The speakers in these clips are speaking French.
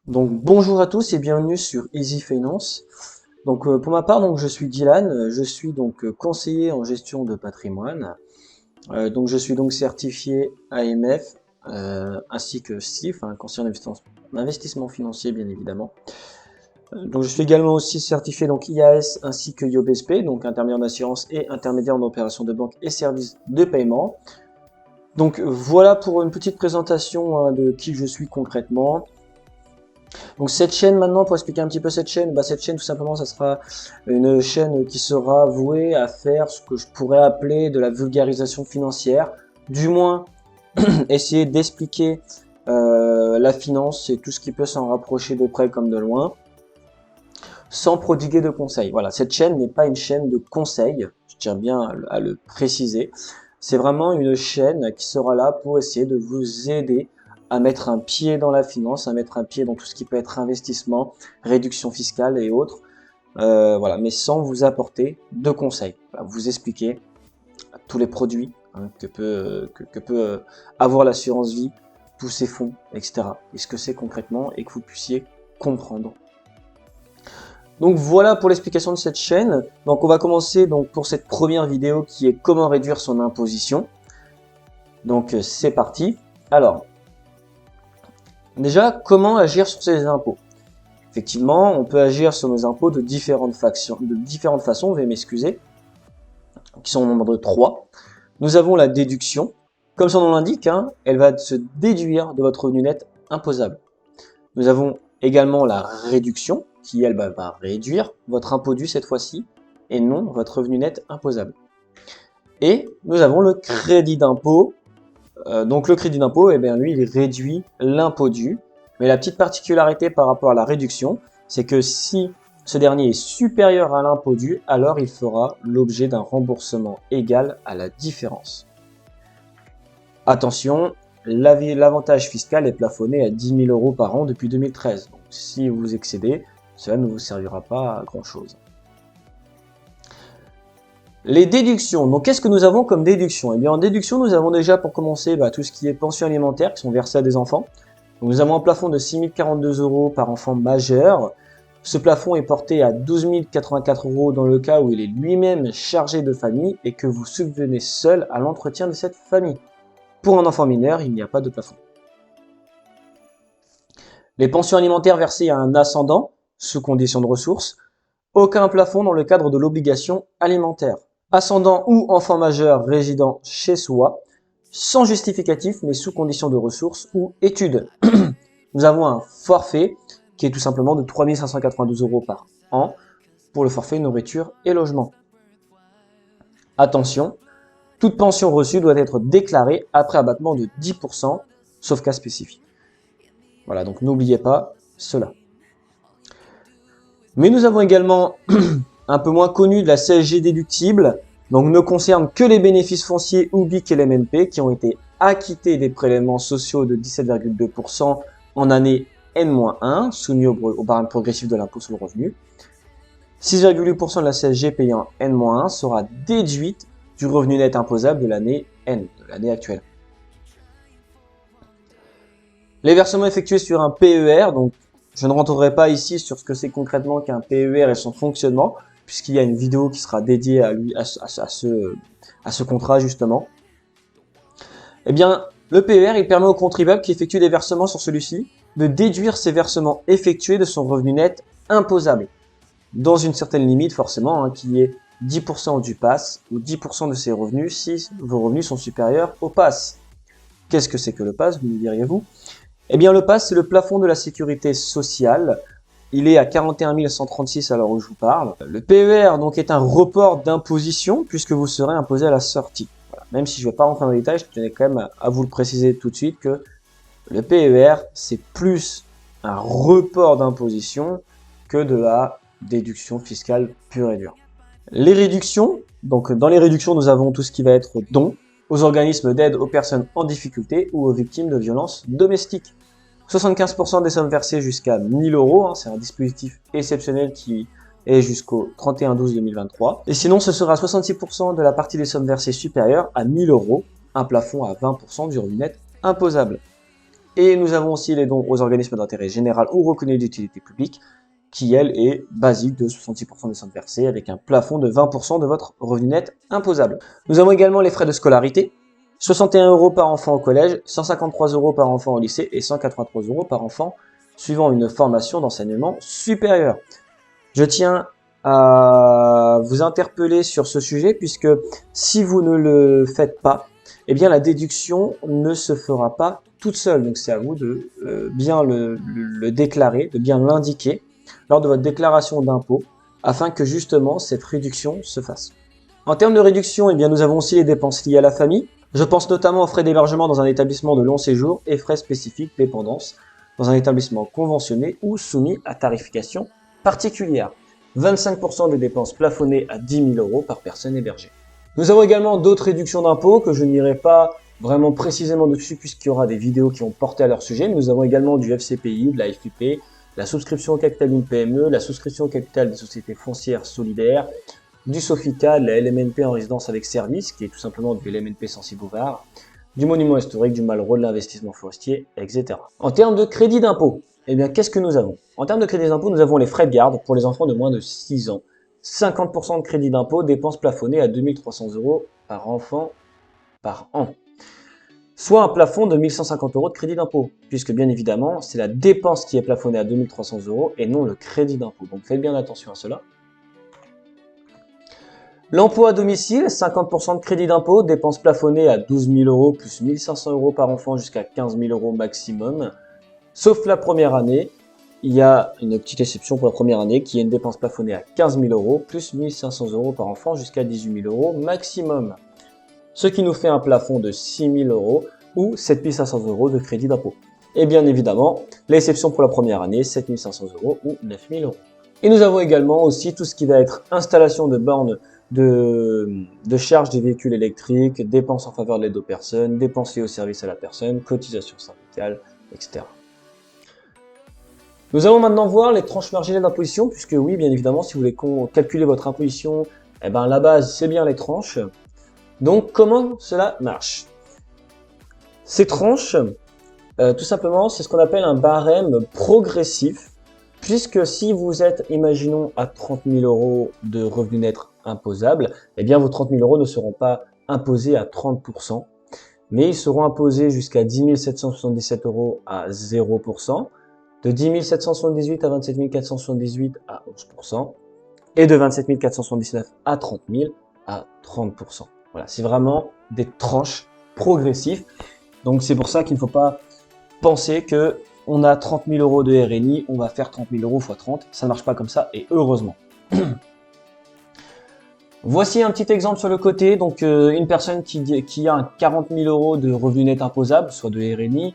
Donc bonjour à tous et bienvenue sur Easy Finance. Donc pour ma part, donc je suis Dylan, je suis donc conseiller en gestion de patrimoine. Donc je suis donc certifié AMF ainsi que CIF, conseiller en investissement financier bien évidemment. Donc je suis également aussi certifié donc IAS ainsi que IOBSP, donc intermédiaire d'assurance et intermédiaire en opération de banque et services de paiement. Donc voilà pour une petite présentation de qui je suis concrètement. Donc cette chaîne maintenant, pour expliquer un petit peu cette chaîne tout simplement ça sera une chaîne qui sera vouée à faire ce que je pourrais appeler de la vulgarisation financière, du moins essayer d'expliquer la finance et tout ce qui peut s'en rapprocher de près comme de loin, sans prodiguer de conseils. Voilà, cette chaîne n'est pas une chaîne de conseils, je tiens bien à le préciser, c'est vraiment une chaîne qui sera là pour essayer de vous aider à mettre un pied dans la finance, à mettre un pied dans tout ce qui peut être investissement, réduction fiscale et autres, voilà, mais sans vous apporter de conseils. Vous expliquer tous les produits que peut avoir l'assurance vie, tous ses fonds, etc. Et ce que c'est concrètement et que vous puissiez comprendre. Donc voilà pour l'explication de cette chaîne. Donc on va commencer donc pour cette première vidéo qui est comment réduire son imposition. Donc c'est parti. Alors, déjà, comment agir sur ses impôts? Effectivement, on peut agir sur nos impôts de différentes façons, veuillez m'excuser, qui sont au nombre de 3. Nous avons la déduction. Comme son nom l'indique, elle va se déduire de votre revenu net imposable. Nous avons également la réduction, qui elle va réduire votre impôt dû cette fois-ci, et non votre revenu net imposable. Et nous avons le crédit d'impôt. Donc le crédit d'impôt, lui, il réduit l'impôt dû. Mais la petite particularité par rapport à la réduction, c'est que si ce dernier est supérieur à l'impôt dû, alors il fera l'objet d'un remboursement égal à la différence. Attention, l'avantage fiscal est plafonné à 10 000 € par an depuis 2013. Donc si vous excédez, cela ne vous servira pas à grand chose. Les déductions. Donc qu'est-ce que nous avons comme déduction? Eh bien en déduction, nous avons déjà pour commencer tout ce qui est pensions alimentaires qui sont versées à des enfants. Donc, nous avons un plafond de 6 042 € par enfant majeur. Ce plafond est porté à 12 084 € dans le cas où il est lui-même chargé de famille et que vous subvenez seul à l'entretien de cette famille. Pour un enfant mineur, il n'y a pas de plafond. Les pensions alimentaires versées à un ascendant, sous condition de ressources, aucun plafond dans le cadre de l'obligation alimentaire. Ascendant ou enfant majeur résidant chez soi, sans justificatif mais sous condition de ressources ou études. Nous avons un forfait qui est tout simplement de 3 592 € par an pour le forfait nourriture et logement. Attention, toute pension reçue doit être déclarée après abattement de 10%, sauf cas spécifique. Voilà, donc n'oubliez pas cela. Mais nous avons également un peu moins connu de la CSG déductible, donc ne concerne que les bénéfices fonciers ou BIC et l'MNP qui ont été acquittés des prélèvements sociaux de 17,2% en année N-1, soumis au barème progressif de l'impôt sur le revenu. 6,8% de la CSG payée en N-1 sera déduite du revenu net imposable de l'année N, de l'année actuelle. Les versements effectués sur un PER, donc je ne rentrerai pas ici sur ce que c'est concrètement qu'un PER et son fonctionnement, puisqu'il y a une vidéo qui sera dédiée à ce contrat justement. Eh bien, le PER, il permet au contribuable qui effectue des versements sur celui-ci de déduire ses versements effectués de son revenu net imposable, dans une certaine limite forcément, qui est 10% du PAS ou 10% de ses revenus si vos revenus sont supérieurs au PAS. Qu'est-ce que c'est que le PAS, vous me diriez-vous? Eh bien, le PAS, c'est le plafond de la sécurité sociale. Il est à 41 136 à l'heure où je vous parle. Le PER donc est un report d'imposition puisque vous serez imposé à la sortie. Voilà. Même si je ne vais pas rentrer dans les détails, je tenais quand même à vous le préciser tout de suite que le PER, c'est plus un report d'imposition que de la déduction fiscale pure et dure. Les réductions, donc dans les réductions, nous avons tout ce qui va être dons aux organismes d'aide aux personnes en difficulté ou aux victimes de violences domestiques. 75% des sommes versées jusqu'à 1 000 €, c'est un dispositif exceptionnel qui est jusqu'au 31/12/2023. Et sinon, ce sera 66% de la partie des sommes versées supérieures à 1 000 €, un plafond à 20% du revenu net imposable. Et nous avons aussi les dons aux organismes d'intérêt général ou reconnus d'utilité publique, qui, elle, est basique de 66% des sommes versées avec un plafond de 20% de votre revenu net imposable. Nous avons également les frais de scolarité, 61 € par enfant au collège, 153 € par enfant au lycée et 183 € par enfant suivant une formation d'enseignement supérieur. Je tiens à vous interpeller sur ce sujet puisque si vous ne le faites pas, eh bien la déduction ne se fera pas toute seule. Donc c'est à vous de bien le déclarer, de bien l'indiquer lors de votre déclaration d'impôt afin que justement cette réduction se fasse. En termes de réduction, eh bien, nous avons aussi les dépenses liées à la famille. Je pense notamment aux frais d'hébergement dans un établissement de long séjour et frais spécifiques dépendance dans un établissement conventionné ou soumis à tarification particulière. 25% des dépenses plafonnées à 10 000 € par personne hébergée. Nous avons également d'autres réductions d'impôts que je n'irai pas vraiment précisément dessus puisqu'il y aura des vidéos qui ont porté à leur sujet. Mais nous avons également du FCPI, de la FUP, la souscription au capital d'une PME, la souscription au capital des sociétés foncières solidaires, du SOFICA, de la LMNP en résidence avec service, qui est tout simplement du LMNP Censi-Bouvard, du monument historique, du Malraux, de l'investissement forestier, etc. En termes de crédit d'impôt, eh bien, qu'est-ce que nous avons? En termes de crédit d'impôt, nous avons les frais de garde pour les enfants de moins de 6 ans. 50% de crédit d'impôt, dépenses plafonnées à 2300 € par enfant par an. Soit un plafond de 1150 € de crédit d'impôt, puisque bien évidemment, c'est la dépense qui est plafonnée à 2300 € et non le crédit d'impôt. Donc faites bien attention à cela. L'emploi à domicile, 50% de crédit d'impôt, dépenses plafonnées à 12 000 € plus 1500 € par enfant jusqu'à 15 000 € maximum. Sauf la première année, il y a une petite exception pour la première année qui est une dépense plafonnée à 15 000 € plus 1500 € par enfant jusqu'à 18 000 € maximum. Ce qui nous fait un plafond de 6 000 € ou 7 500 € de crédit d'impôt. Et bien évidemment, l'exception pour la première année, 7 500 € ou 9 000 €. Et nous avons également aussi tout ce qui va être installation de bornes de charge des véhicules électriques, dépenses en faveur de l'aide aux personnes, dépenses liées au service à la personne, cotisations syndicales, etc. Nous allons maintenant voir les tranches marginales d'imposition, puisque oui, bien évidemment, si vous voulez calculer votre imposition, eh ben, la base, c'est bien les tranches. Donc, comment cela marche? Ces tranches, tout simplement, c'est ce qu'on appelle un barème progressif, puisque si vous êtes, imaginons, à 30 000 € de revenus nets imposables, eh bien vos 30 000 € ne seront pas imposés à 30%, mais ils seront imposés jusqu'à 10 777 € à 0%, de 10 778 à 27 478 à 11%, et de 27 479 à 30 000 à 30%. Voilà, c'est vraiment des tranches progressives. Donc c'est pour ça qu'il ne faut pas penser que on a 30 000 € de RNI, on va faire 30 000 € x 30. Ça ne marche pas comme ça, et heureusement. Voici un petit exemple sur le côté. Donc une personne qui a 40 000 € de revenus nets imposables, soit de RNI.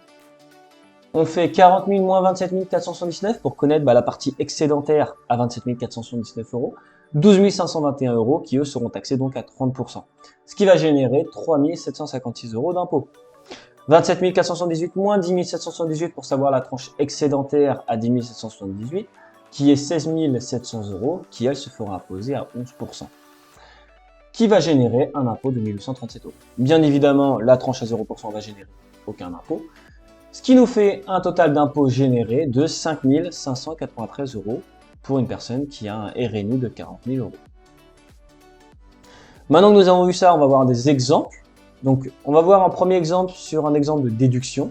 On fait 40 000 moins 27 479 pour connaître la partie excédentaire à 27 479 €. 12 521 € qui eux seront taxés donc à 30%. Ce qui va générer 3 756 € d'impôt. 27 478 moins 10 778 pour savoir la tranche excédentaire à 10 778 qui est 16 700 € qui elle se fera imposer à 11%. Qui va générer un impôt de 1 837 €. Bien évidemment, la tranche à 0% va générer aucun impôt. Ce qui nous fait un total d'impôt généré de 5 593 € pour une personne qui a un RNI de 40 000 €. Maintenant que nous avons vu ça, on va voir des exemples. Donc, on va voir un premier exemple sur un exemple de déduction.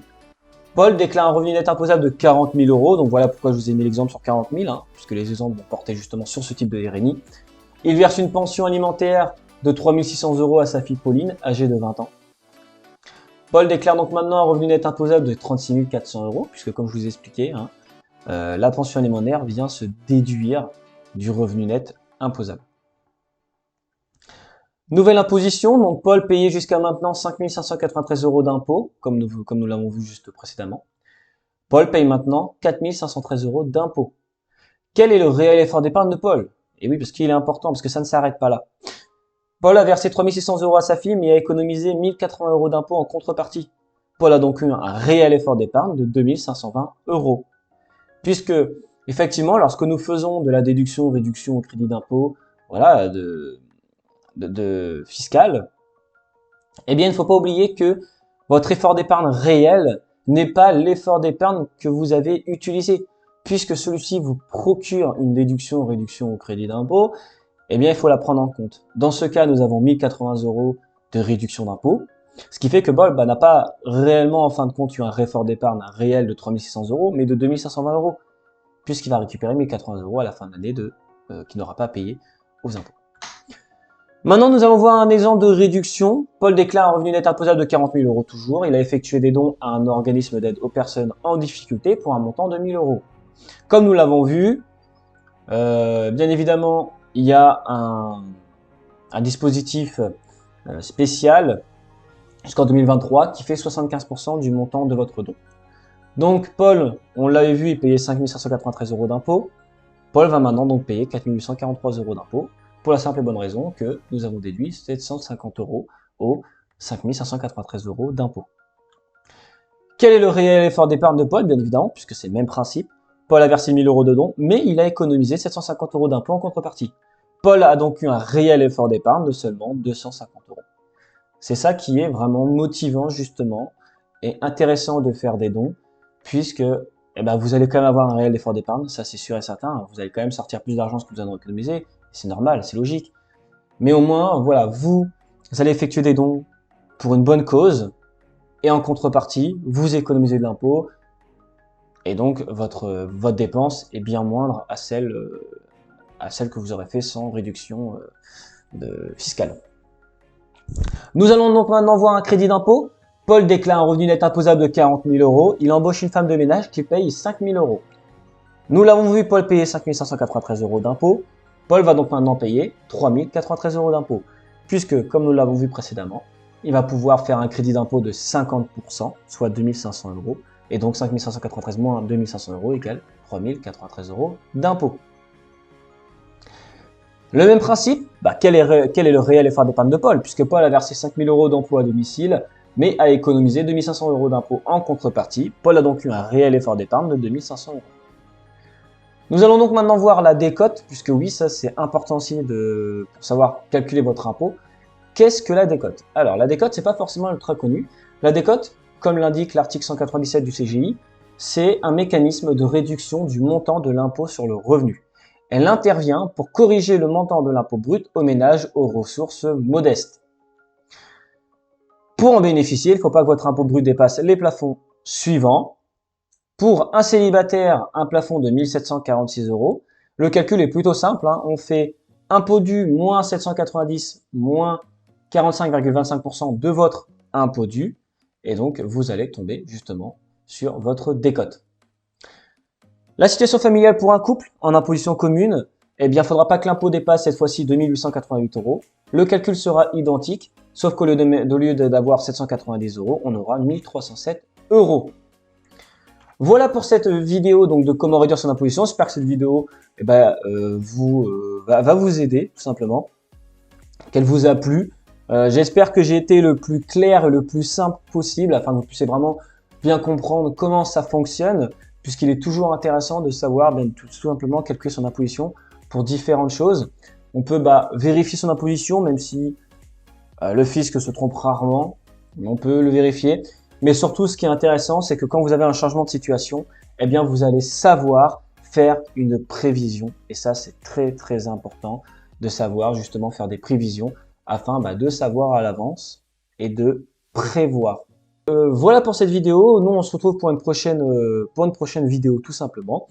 Paul déclare un revenu net imposable de 40 000 €. Donc voilà pourquoi je vous ai mis l'exemple sur 40 000, puisque les exemples vont porter justement sur ce type de RNI. Il verse une pension alimentaire de 3 600 € à sa fille Pauline, âgée de 20 ans. Paul déclare donc maintenant un revenu net imposable de 36 400 €, puisque comme je vous ai expliqué, la pension alimentaire vient se déduire du revenu net imposable. Nouvelle imposition, donc Paul payait jusqu'à maintenant 5 593 € d'impôts, comme nous l'avons vu juste précédemment. Paul paye maintenant 4 513 € d'impôts. Quel est le réel effort d'épargne de Paul? Et oui, parce qu'il est important, parce que ça ne s'arrête pas là. Paul a versé 3 600 € à sa fille, mais a économisé 1 080 € d'impôts en contrepartie. Paul a donc eu un réel effort d'épargne de 2 520 €. Puisque, effectivement, lorsque nous faisons de la déduction, réduction au crédit d'impôt, voilà, fiscal, eh bien, il ne faut pas oublier que votre effort d'épargne réel n'est pas l'effort d'épargne que vous avez utilisé. Puisque celui-ci vous procure une déduction, réduction au crédit d'impôt, eh bien, il faut la prendre en compte. Dans ce cas, nous avons 1080 € de réduction d'impôt, ce qui fait que Bol n'a pas réellement, en fin de compte, eu un effort d'épargne réel de 3600 €, mais de 2520 €, puisqu'il va récupérer 1080 € à la fin de l'année qu'il n'aura pas payé aux impôts. Maintenant, nous allons voir un exemple de réduction. Paul déclare un revenu net imposable de 40 000 € toujours. Il a effectué des dons à un organisme d'aide aux personnes en difficulté pour un montant de 1 000 €. Comme nous l'avons vu, bien évidemment, il y a un dispositif spécial jusqu'en 2023 qui fait 75% du montant de votre don. Donc Paul, on l'avait vu, il payait 5 593 € d'impôts. Paul va maintenant donc payer 4 843 € d'impôts pour la simple et bonne raison que nous avons déduit 750 € aux 5 593 € d'impôts. Quel est le réel effort d'épargne de Paul? Bien évidemment, puisque c'est le même principe. Paul a versé 1 000 € de dons, mais il a économisé 750 € d'impôts en contrepartie. Paul a donc eu un réel effort d'épargne de seulement 250 €. C'est ça qui est vraiment motivant justement et intéressant de faire des dons, puisque vous allez quand même avoir un réel effort d'épargne, ça c'est sûr et certain. Vous allez quand même sortir plus d'argent que vous en avez économisé, c'est normal, c'est logique. Mais au moins, voilà, vous allez effectuer des dons pour une bonne cause, et en contrepartie, vous économisez de l'impôt, et donc votre dépense est bien moindre à celle que vous aurez fait sans réduction fiscale. Nous allons donc maintenant voir un crédit d'impôt. Paul déclare un revenu net imposable de 40 000 €. Il embauche une femme de ménage qui paye 5 000 €. Nous l'avons vu, Paul payer 5 593 € d'impôts. Paul va donc maintenant payer 3 093 € d'impôts. Puisque, comme nous l'avons vu précédemment, il va pouvoir faire un crédit d'impôt de 50%, soit 2 500 €. Et donc 5 593 moins 2 500 € égale 3 093 € d'impôts. Le même principe, quel est le réel effort d'épargne de Paul? Puisque Paul a versé 5 000 € d'impôts à domicile, mais a économisé 2 500 € d'impôts en contrepartie. Paul a donc eu un réel effort d'épargne de 2 500 €. Nous allons donc maintenant voir la décote, puisque oui, ça c'est important aussi pour savoir calculer votre impôt. Qu'est-ce que la décote? Alors, la décote, c'est pas forcément ultra connu. La décote, comme l'indique l'article 197 du CGI, c'est un mécanisme de réduction du montant de l'impôt sur le revenu. Elle intervient pour corriger le montant de l'impôt brut aux ménages aux ressources modestes. Pour en bénéficier, il ne faut pas que votre impôt brut dépasse les plafonds suivants. Pour un célibataire, un plafond de 1 746 €. Le calcul est plutôt simple, on fait impôt dû moins 790 moins 45,25% de votre impôt dû. Et donc, vous allez tomber justement sur votre décote. La situation familiale pour un couple en imposition commune, il ne faudra pas que l'impôt dépasse cette fois-ci 2 888 €. Le calcul sera identique, sauf qu'au lieu d'avoir 790 €, on aura 1 307 €. Voilà pour cette vidéo donc de comment réduire son imposition. J'espère que cette vidéo va vous aider tout simplement, qu'elle vous a plu. J'espère que j'ai été le plus clair et le plus simple possible afin que vous puissiez vraiment bien comprendre comment ça fonctionne, puisqu'il est toujours intéressant de savoir tout simplement calculer son imposition pour différentes choses. On peut vérifier son imposition, même si le fisc se trompe rarement, on peut le vérifier. Mais surtout, ce qui est intéressant, c'est que quand vous avez un changement de situation, vous allez savoir faire une prévision. Et ça, c'est très très important de savoir justement faire des prévisions afin de savoir à l'avance et de prévoir. Voilà pour cette vidéo. Nous, on se retrouve pour une prochaine vidéo tout simplement.